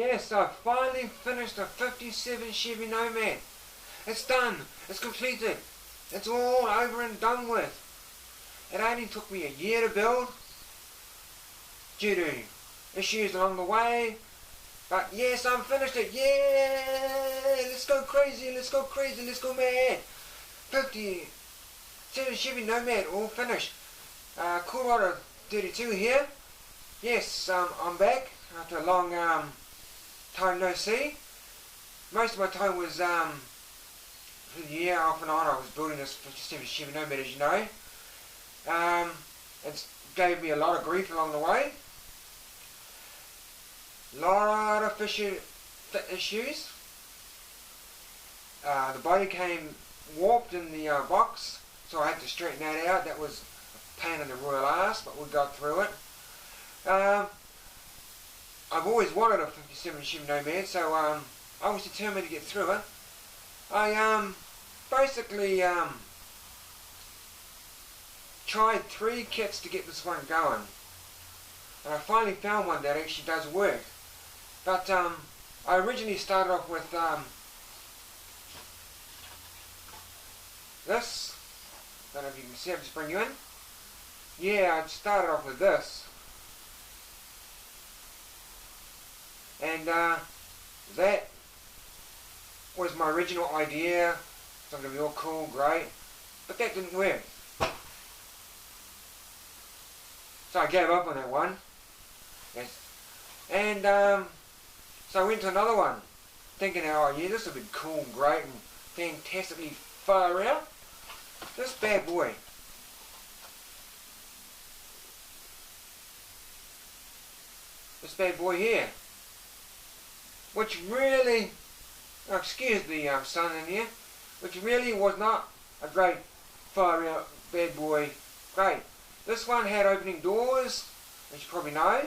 Yes, I finally finished a 57 Chevy Nomad. It's done. It's completed. It's all over and done with. It only took me a year to build due to issues along the way. But yes, I'm finished it. Yeah! Let's go crazy, let's go crazy, let's go mad. 57 Chevy Nomad, all finished. Cool Rider 32 here. Yes, I'm back after a long time no see. Most of my time was for the year off and on. I was building this 57 Chevy Nomad, as you know. It gave me a lot of grief along the way. Lot of fit issues. The body came warped in the box, so I had to straighten that out. That was a pain in the royal ass, but we got through it. I've always wanted a 57 Chevy Nomad, so I was determined to get through it. I basically tried 3 kits to get this one going, and I finally found one that actually does work. But I originally started off with this. Don't know if you can see it, just bring you in. Yeah, I started off with this. And that was my original idea. It's not going to be all cool, great. But that didn't work. So I gave up on that one. Yes. And so I went to another one, thinking, oh yeah, this will be cool, great, and fantastically far out. This bad boy. This bad boy here. Which really, oh, excuse the sun in here, which really was not a great far out bad boy. Great. This one had opening doors, as you probably know.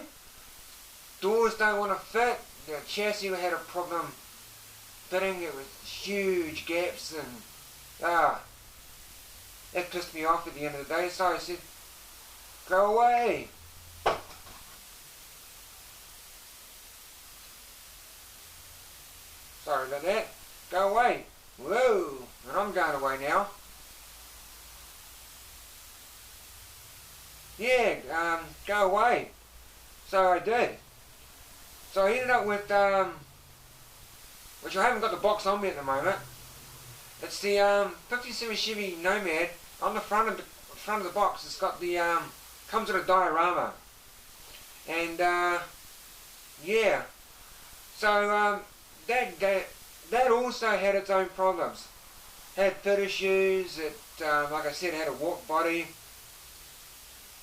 Doors don't want to fit. The chassis had a problem fitting. It was huge gaps, and that pissed me off at the end of the day. So I said, go away. Sorry about that. Go away. Whoa. And I'm going away now. Yeah, go away. So I did. So I ended up with, which I haven't got the box on me at the moment. It's the 57 Chevy Nomad. On the front of the box, it's got the comes with a diorama. And yeah. So that also had its own problems. Had fit issues. It like I said, had a warped body.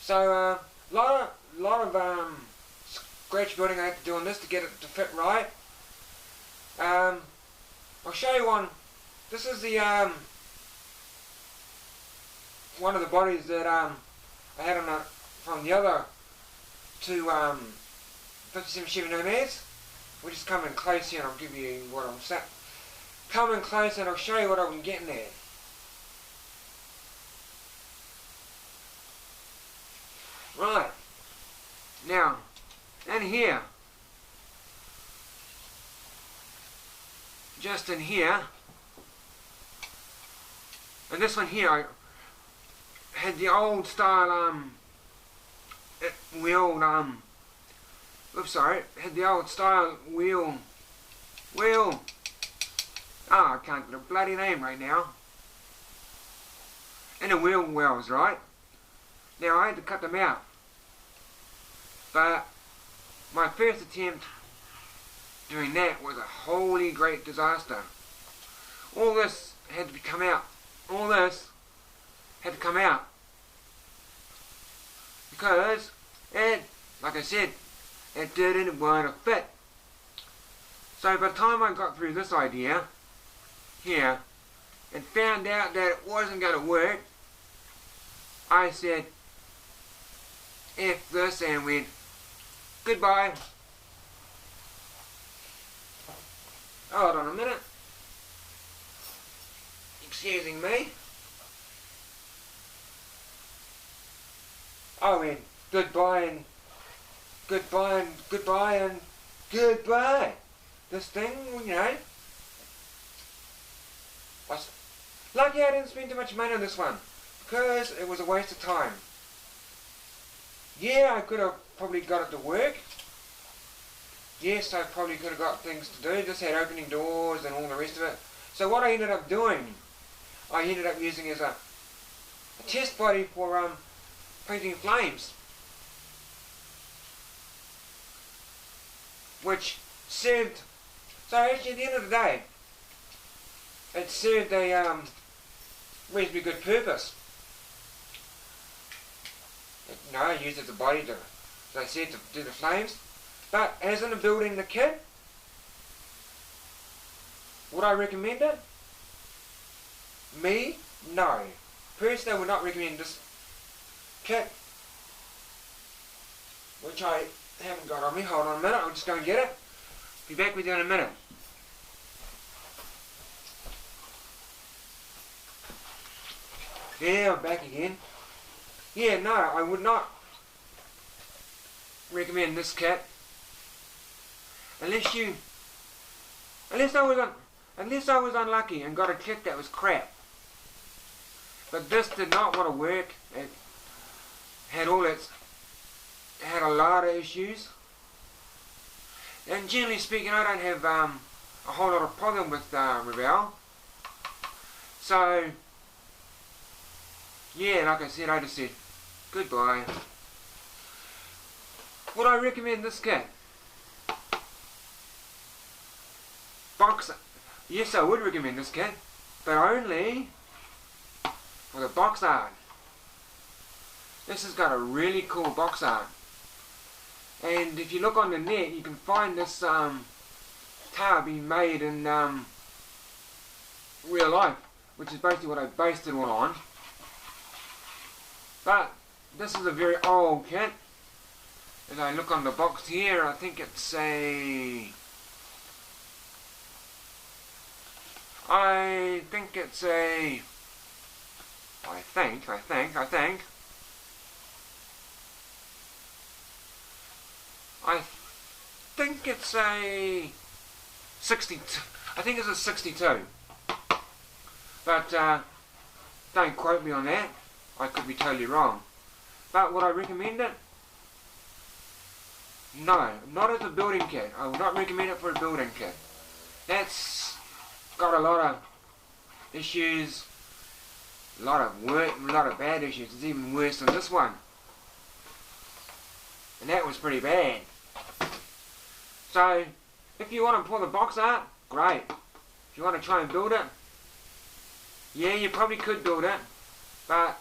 So lot of scratch building I had to do on this to get it to fit right. I'll show you one. This is the one of the bodies that I had on from the other two 57 Chevy Nomads. We'll just come in close here and I'll give you what I'm saying. Come in close and I'll show you what I'm getting at. Right. Now, in here, just in here, and this one here, I had the old style, had the old style wheel, I can't get a bloody name right now, and the wheel wells, right? Now I had to cut them out, but my first attempt doing that was a holy great disaster. All this had to come out. All this had to come out because it, like I said, it didn't want to fit. So by the time I got through this idea here and found out that it wasn't going to work, I said F this and went goodbye. Hold on a minute. Excusing me. I went goodbye and goodbye and goodbye and goodbye. This thing, you know, was lucky I didn't spend too much money on this one, because it was a waste of time. Yeah, I could have probably got it to work. Yes, I probably could have got things to do, just had opening doors and all the rest of it. So what I ended up doing, I ended up using as a test body for painting flames, which served, so actually at the end of the day, it served a reasonably good purpose. I used it as a body to, as I said, to do the flames. But as in building the kit, would I recommend it? Me? No. Personally, I would not recommend this kit, which I haven't got on me. Hold on a minute, I'll just go and get it. Be back with you in a minute. Yeah, I'm back again. Yeah, no, I would not recommend this kit unless I was unlucky and got a kit that was crap. But this did not want to work. It had had a lot of issues. And generally speaking, I don't have a whole lot of problem with Revell. So yeah, like I said, I just said goodbye. Would I recommend this kit? Box. Yes, I would recommend this kit, but only for the box art. This has got a really cool box art, and if you look on the net, you can find this tower being made in real life, which is basically what I based it all on. But this is a very old kit. As I look on the box here, I think it's a... I think it's a I think it's a 62. But don't quote me on that. I could be totally wrong. But would I recommend it? No, not as a building kit. I would not recommend it for a building kit. That's got a lot of issues, a lot of work, a lot of bad issues. It's even worse than this one. And that was pretty bad. So, if you want to pull the box art, great. If you want to try and build it, yeah, you probably could build it, but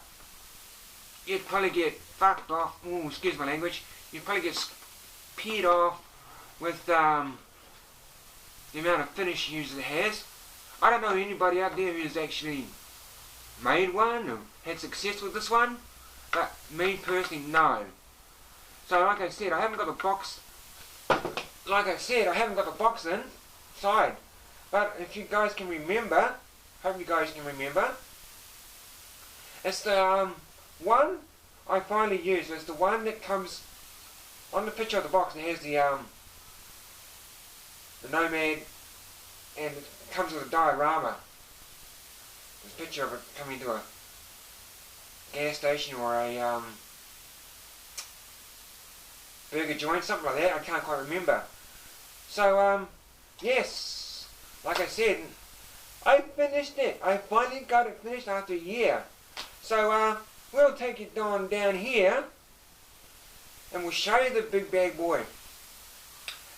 you'd probably get fucked off. Ooh, excuse my language. You'd probably get peed off with the amount of finish usually has. I don't know anybody out there who's actually made one or had success with this one, but me personally, no. So like I said, I haven't got the box. Like I said, I haven't got the box inside. But if you guys can remember, hope you guys can remember, it's the one I finally used. It's the one that comes on the picture of the box. It has the nomad, and it comes with a diorama. There's a picture of it coming to a gas station or a burger joint, something like that. I can't quite remember. So yes, like I said, I finished it. I finally got it finished after a year. So we'll take it on down here and we'll show you the big bad boy.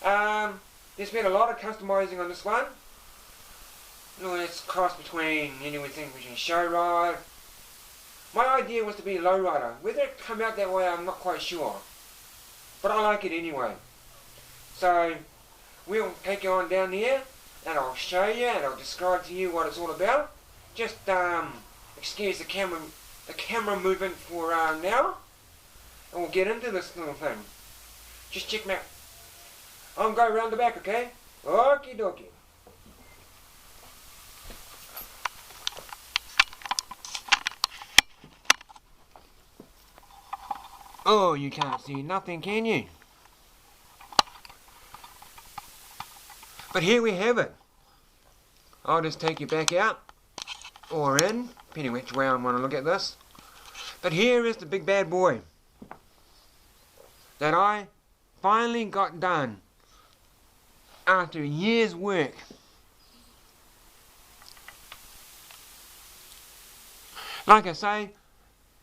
There's been a lot of customizing on this one. It's a cross between anything between show ride. My idea was to be a low rider. Whether it come out that way, I'm not quite sure, but I like it anyway. So we'll take you on down here and I'll show you and I'll describe to you what it's all about. Just excuse the camera movement for now, and we'll get into this little thing. Just check me out. I'll go around the back, okay? Okie dokie. Oh, you can't see nothing, can you? But here we have it. I'll just take you back out, or in, depending which way I want to look at this. But here is the big bad boy that I finally got done after a year's work. Like I say,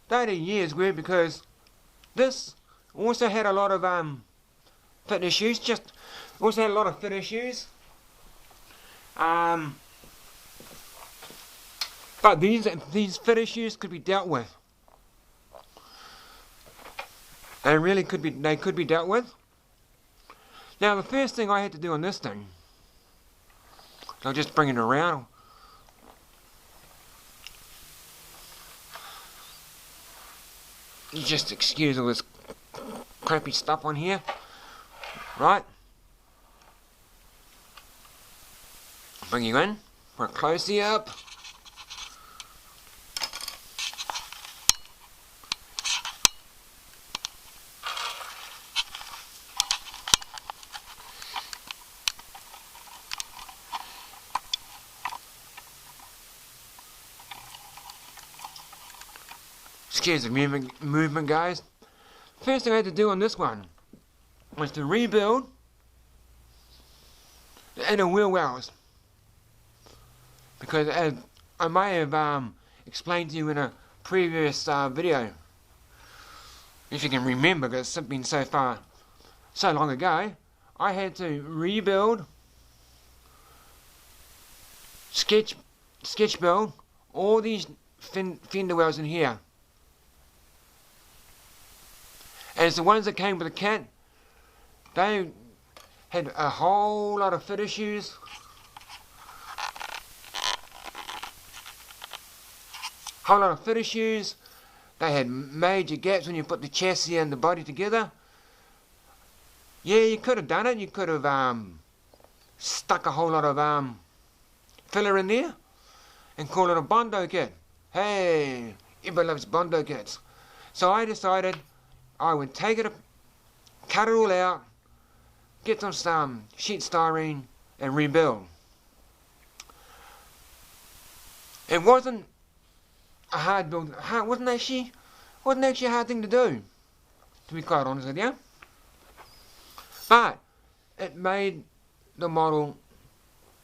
they did a year's work because this also had a lot of fit issues. But these fit issues could be dealt with. They could be dealt with. Now the first thing I had to do on this thing, I'll just bring it around. You just excuse all this crappy stuff on here, right? Bring you in for a close up. Excuse the movement, guys. First thing I had to do on this one was to rebuild the inner wheel wells, because as I may have explained to you in a previous video, if you can remember, because it's been so long ago, I had to rebuild, sketch build all these fender wells in here. As the ones that came with the kit, they had a whole lot of fit issues. They had major gaps when you put the chassis and the body together. Yeah, you could have done it. You could have stuck a whole lot of filler in there and call it a Bondo kit. Hey, everybody loves Bondo kits. So I decided I would take it, cut it all out, get some sheet styrene and rebuild. It wasn't a hard build. Wasn't actually a hard thing to do, to be quite honest with you. But it made the model.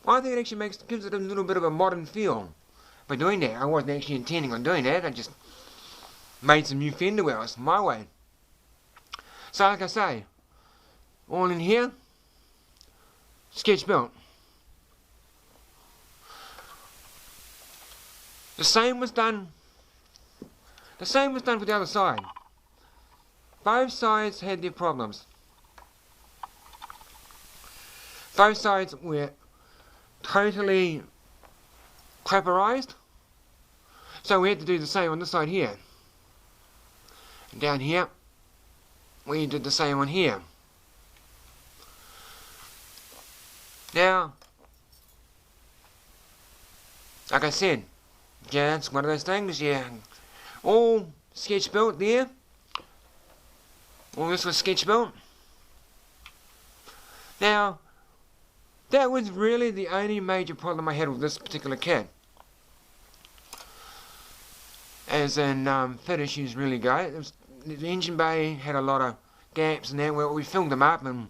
I think it actually gives it a little bit of a modern feel by doing that. I wasn't actually intending on doing that. I just made some new fender wells my way. So like I say, all in here, sketch built. The same was done for the other side. Both sides had their problems. Both sides were totally crapperized. So we had to do the same on this side here. And down here, we did the same one here. Now, like I said, yeah, it's one of those things, yeah. All sketch built there. All this was sketch built. Now, that was really the only major problem I had with this particular kit. As in, fit issues really go. The engine bay had a lot of gaps and that. Well, we filled them up, and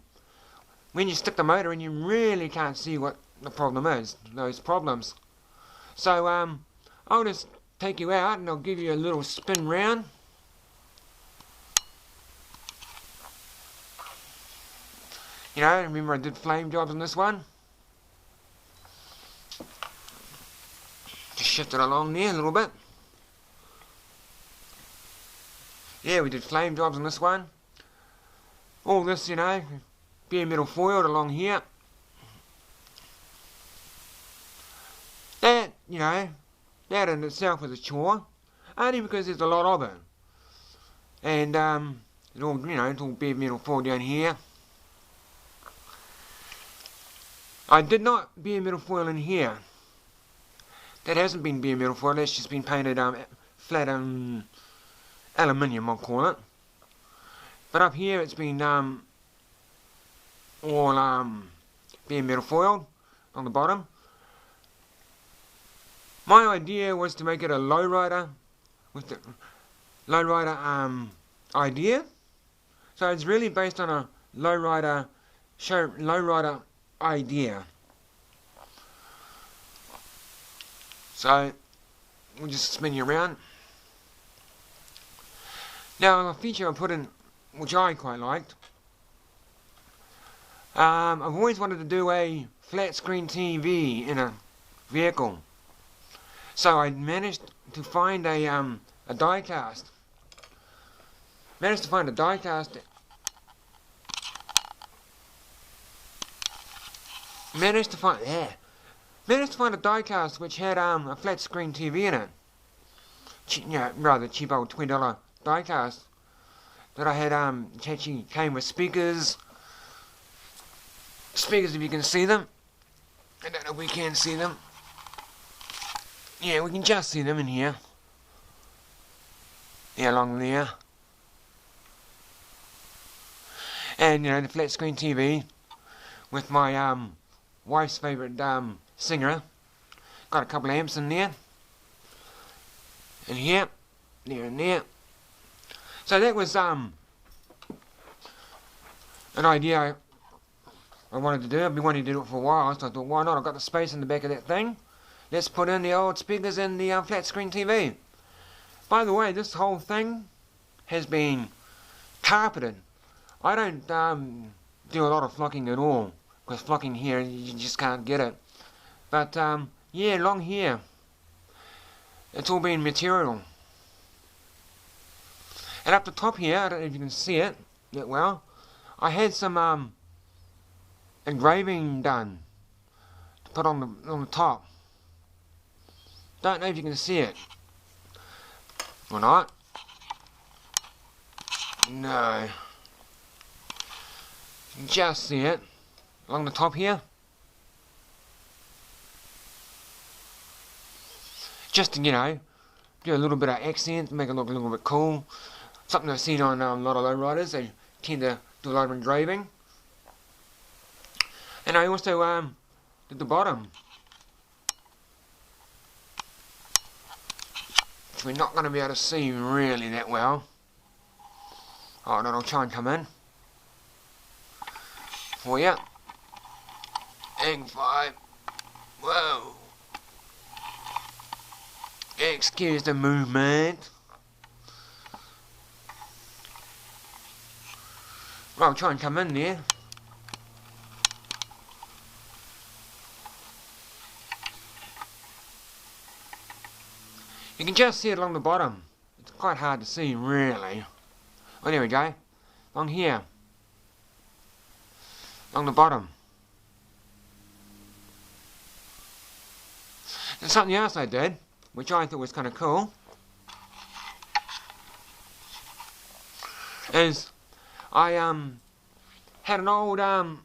when you stick the motor in, you really can't see what the problem is, those problems. So I'll just take you out and I'll give you a little spin round. You know, remember I did flame jobs on this one. Just shift it along there a little bit. Yeah, we did flame jobs on this one. All this, you know, bare metal foiled along here. That, you know, that in itself is a chore, only because there's a lot of it. And it's all, you know, it's all bare metal foil down here. I did not bare metal foil in here. That hasn't been bare metal foil. That's just been painted flat aluminium, I'll call it. But up here it's been all bare metal foil on the bottom. My idea was to make it a lowrider with the lowrider idea. So it's really based on a lowrider idea. So we'll just spin you around. Now a feature I put in, which I quite liked. I've always wanted to do a flat screen TV in a vehicle. So I managed to find a die cast. Managed to find a die cast. Managed to find a die cast which had a flat screen TV in it. Rather cheap old $20 die cast that I had. It actually came with speakers. Speakers, if you can see them. I don't know if we can see them. Yeah, we can just see them in here. Yeah, along there. And the flat screen TV with my wife's favourite singer. Got a couple of amps in there. And here, there and there. So that was an idea I wanted to do. I've been wanting to do it for a while, so I thought, why not? I've got the space in the back of that thing. Let's put in the old speakers and the flat screen TV. By the way, this whole thing has been carpeted. I don't do a lot of flocking at all, because flocking here, you just can't get it. But yeah, along here, it's all been material. And up the top here, I don't know if you can see it that well, I had some engraving done to put on the top. Don't know if you can see it or not. No. You can just see it along the top here. Just to, do a little bit of accent, make it look a little bit cool. Something I've seen on a lot of lowriders. They tend to do a lot of engraving. And I also did the bottom, which we're not going to be able to see really that well. Oh, no, I'll try and come in for you. Egg 5. Whoa. Excuse the movement. Well, I'll try and come in there. You can just see it along the bottom. It's quite hard to see, really. Oh, there we go. Along here. Along the bottom. And something else I did, which I thought was kind of cool, is I had a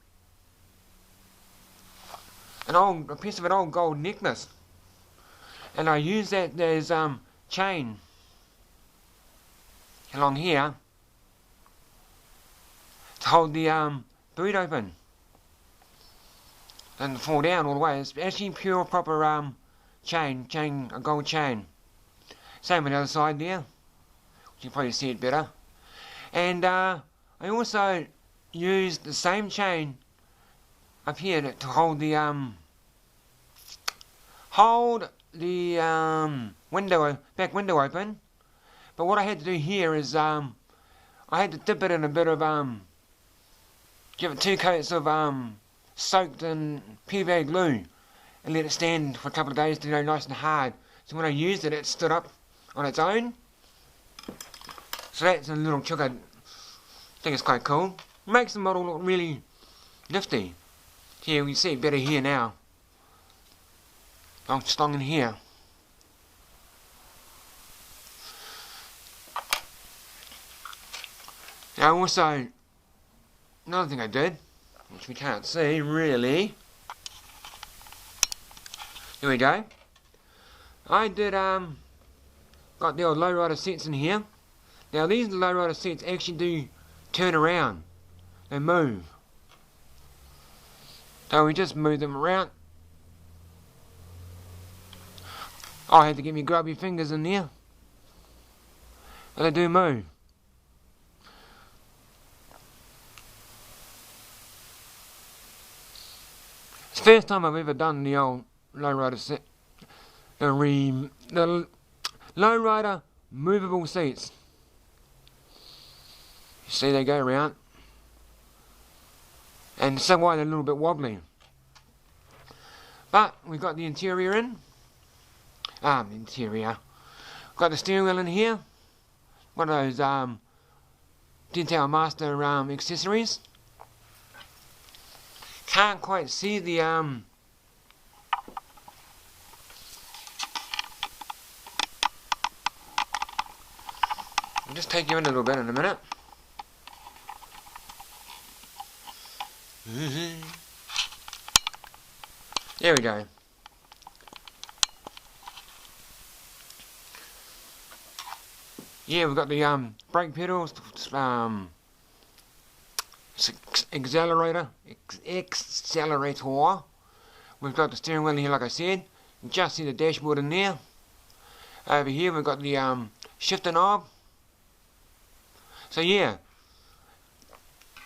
piece of an old gold necklace, and I used that as chain along here to hold the boot open and fall down all the way. It's actually pure proper a gold chain. Same on the other side there. You can probably see it better. And I also used the same chain up here to hold the back window open. But what I had to do here is I had to dip it in a bit of give it 2 coats of soaked in PVA glue and let it stand for a couple of days to go nice and hard. So when I used it, it stood up on its own. So that's a little trick. I think it's quite cool. It makes the model look really nifty. Here, we see it better here now. Just along in here. Now also, another thing I did, which we can't see really. Here we go. I did got the old lowrider seats in here. Now these lowrider seats actually do turn around. They move. So we just move them around. I had to get me grubby fingers in there. But they do move. It's the first time I've ever done the old lowrider set. The lowrider movable seats. You see they go around. And so why they're a little bit wobbly. But we've got the interior in. Interior. Got the steering wheel in here. One of those Detail Master accessories. Can't quite see the I'll just take you in a little bit in a minute. There we go. Yeah, we've got the brake pedals, accelerator. We've got the steering wheel here, like I said. You can just see the dashboard in there. Over here we've got the shifter knob. So yeah,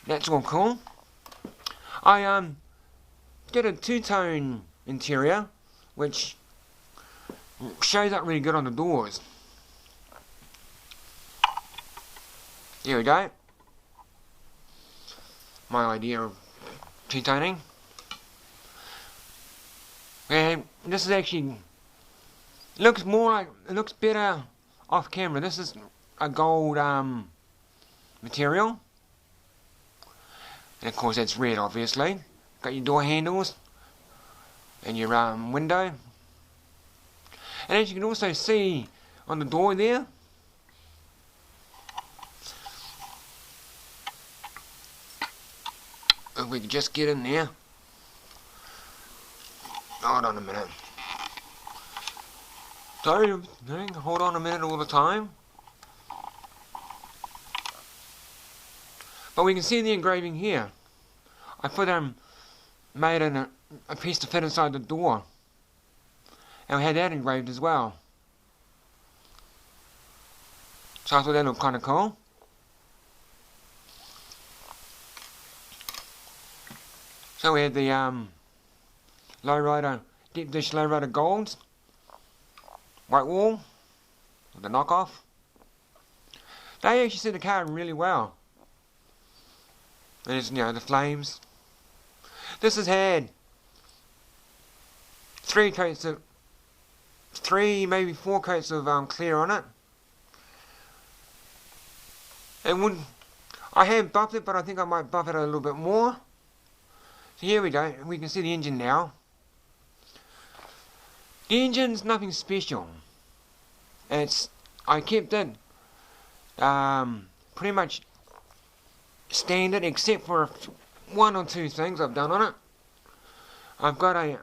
that's all cool. I did a two-tone interior, which shows up really good on the doors. There we go. My idea of two-toning. And this is actually looks better off camera. This is a gold material. And of course that's red, obviously. Got your door handles and your window. And as you can also see on the door there, if we could just get in there. Hold on a minute. Sorry, hold on a minute all the time. But we can see the engraving here. I put made a piece to fit inside the door. And we had that engraved as well. So I thought that looked kind of cool. So we had the lowrider, deep dish lowrider golds, white wall, the knockoff. They actually set the car really well. There's, the flames. This has had three, maybe four coats of clear on it. I have buffed it, but I think I might buff it a little bit more. So here we go, we can see the engine now. The engine's nothing special. I kept it pretty much standard, except for one or two things I've done on it. I've got a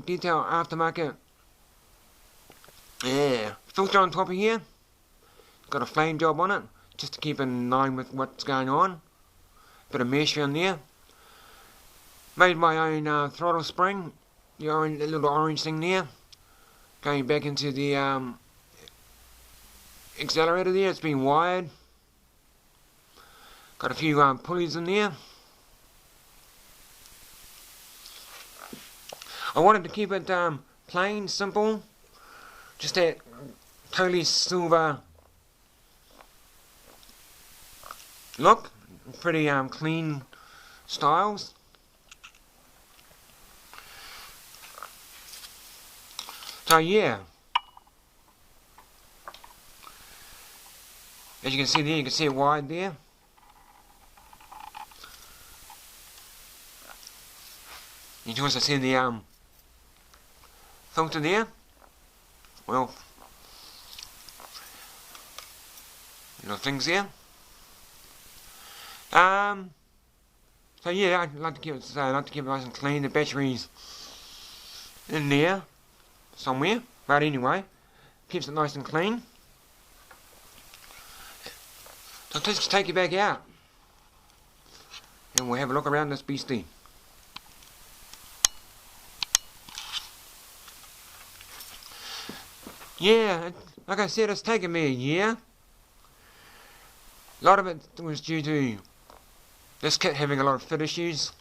detail aftermarket filter on top of here. Got a flame job on it, just to keep in line with what's going on. Bit of mesh around there. Made my own throttle spring, the little orange thing there, going back into the accelerator there. It's been wired. Got a few pulleys in there. I wanted to keep it plain, simple, just that totally silver look, pretty clean styles. So yeah, as you can see there, you can see it wide there. You can also see the filter there. Well, little things there. So yeah, I'd like to keep it nice and clean. The batteries in there somewhere, but anyway, keeps it nice and clean. So let's just take you back out and we'll have a look around this beastie. yeah, like I said, it's taken me a year. A lot of it was due to this kit having a lot of fit issues.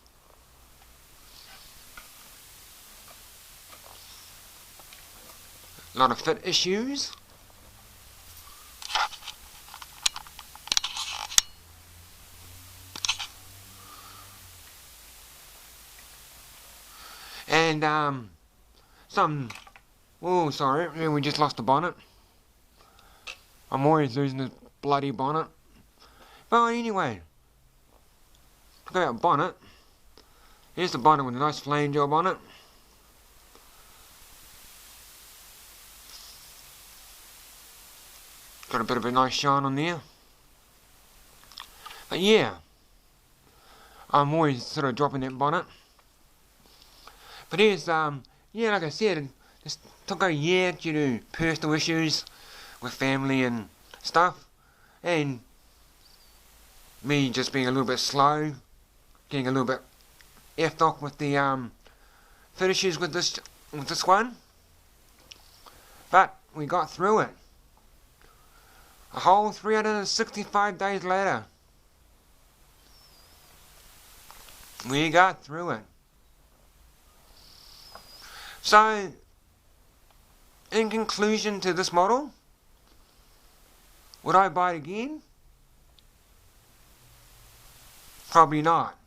A lot of fit issues. And oh sorry, we just lost the bonnet. I'm always losing this bloody bonnet. But anyway, talk about bonnet. Here's the bonnet with a nice flame job on it. Got a bit of a nice shine on there. But yeah, I'm always sort of dropping that bonnet. But here's, yeah, like I said, this took a year due to personal issues with family and stuff. And me just being a little bit slow, getting a little bit effed off with the fit issues with this one. But we got through it. A whole 365 days later, we got through it. So, in conclusion to this model, would I buy it again? Probably not.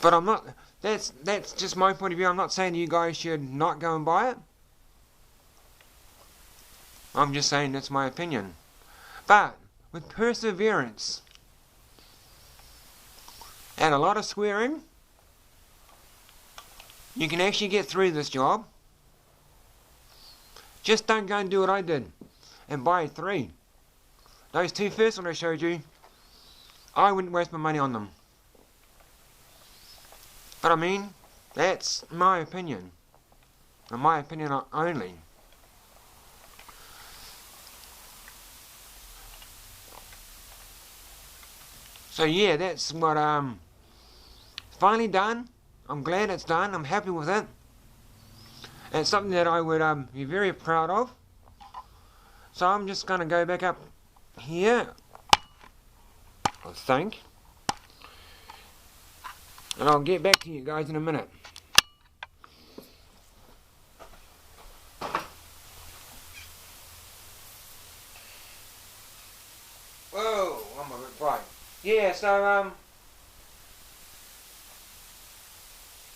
But I'm not, that's just my point of view. I'm not saying you guys should not go and buy it. I'm just saying that's my opinion. But with perseverance and a lot of swearing, you can actually get through this job. Just don't go and do what I did and buy 3. Those 2 first ones I showed you, I wouldn't waste my money on them. But I mean, that's my opinion. And my opinion only. So yeah, that's what finally done. I'm glad it's done. I'm happy with it. And it's something that I would be very proud of. So I'm just going to go back up here, I think. And I'll get back to you guys in a minute. Whoa, I'm a bit bright. Yeah, so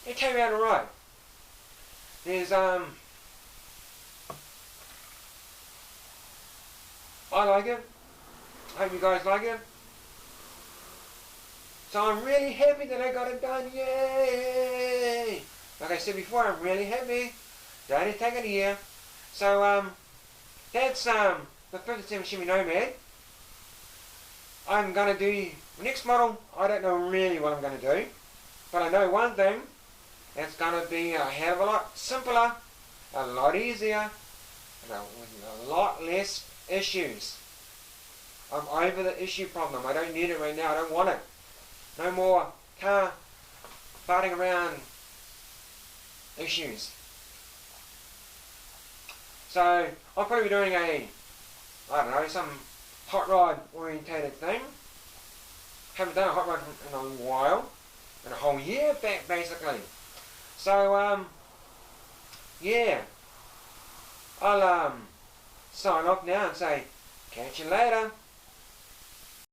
it came out alright. There's I like it. I hope you guys like it. So I'm really happy that I got it done. Yay! Like I said before, I'm really happy. It only taken a year. So that's the 57 Chevy Nomad. I'm gonna do next model. I don't know really what I'm gonna do, but I know one thing. It's gonna be a hell of a lot simpler, a lot easier, and with a lot less issues. I'm over the issue problem. I don't need it right now. I don't want it. No more car farting around issues. So I'll probably be doing I don't know, some hot rod orientated thing. Haven't done a hot rod in a while, in a whole year back basically. So yeah, I'll sign off now and say catch you later.